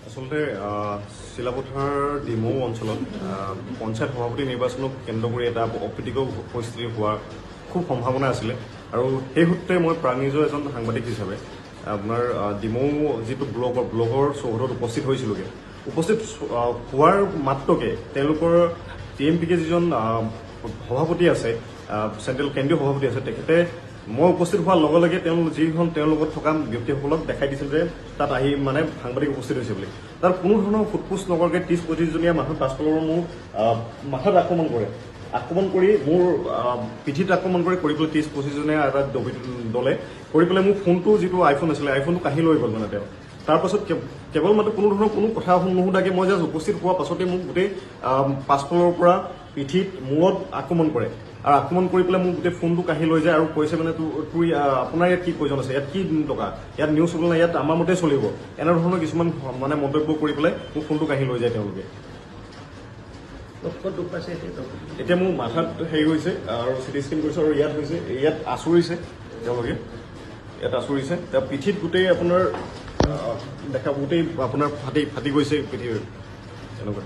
আচলতে চিলাপথাৰ ডিমৌ অঞ্চলত পঞ্চায়ত সভাপতি নিৰ্বাচনক কেন্দ্ৰ কৰি এটা অপ্ৰীতিকৰ পৰিস্থিতি হোৱাৰ খুব সম্ভাৱনা আছিলে আৰু সেই সূত্ৰে মই প্ৰাণনিজৰ এজন সাংবাদিক হিচাপে আপোনাৰ ডিমৌ যিটো ব্লগৰ চৌহদত উপস্থিত হৈছিলোগৈ। উপস্থিত হোৱাৰ মাত্ৰকে তেওঁলোকৰ TMPK যিজন সভাপতি আছে, চেণ্ট্ৰেল কেন্দ্ৰীয় সভাপতি আছে, তেখেতে মই উপস্থিত হোৱাৰ লগে লগে তেওঁৰ লগত থকা ব্যক্তিসকলক দেখাই দিছিল যে তাত আহি মানে সাংবাদিক উপস্থিত হৈছে বুলি। তাত কোনো ধৰণৰ ফুটপোচ নকৰাকৈ 30-35জনীয়া মানুহ পাছফালৰ মোৰ মাথাত আক্ৰমণ কৰি মোৰ পিঠিত আক্ৰমণ কৰি পেলাই 30-25জনীয়া এটা দলে কৰি পেলাই মোৰ ফোনটো যিটো আইফোন আছিলে, আইফোনটো কাঢ়ি লৈ গ'ল মানে তেওঁ। তাৰপাছত কেৱল মাত্ৰ কোনো ধৰণৰ কোনো কথা নুশুধাকৈ মই জাষ্ট উপস্থিত হোৱাৰ পাছতে মোক গোটেই পাছফালৰ পৰা পিঠিত মূৰত আক্ৰমণ কৰে আৰু আক্ৰমণ কৰি পেলাই মোক গোটেই ফোনটো কাঢ়ি লৈ যায় আৰু কৈছে মানে তোৰ আপোনাৰ ইয়াত কি প্ৰয়োজন আছে, ইয়াত কি টকা, ইয়াত নিউজ চলে নাই, ইয়াত আমাৰ মতে চলিব, এনেধৰণৰ কিছুমান মানে মন্তব্য কৰি পেলাই মোক ফোনটো কাঢ়ি লৈ যায় তেওঁলোকে। এতিয়া মোৰ মাথাত হেৰি হৈছে আৰু চিটি স্কেন কৰিছে আৰু ইয়াত হৈছে, ইয়াত আঁচুৰিছে তেওঁলোকে, ইয়াত আঁচুৰিছে, তাৰ পিঠিত গোটেই আপোনাৰ দেখা গোটেই আপোনাৰ ফাটি গৈছে পিঠিৰ এনেকুৱা।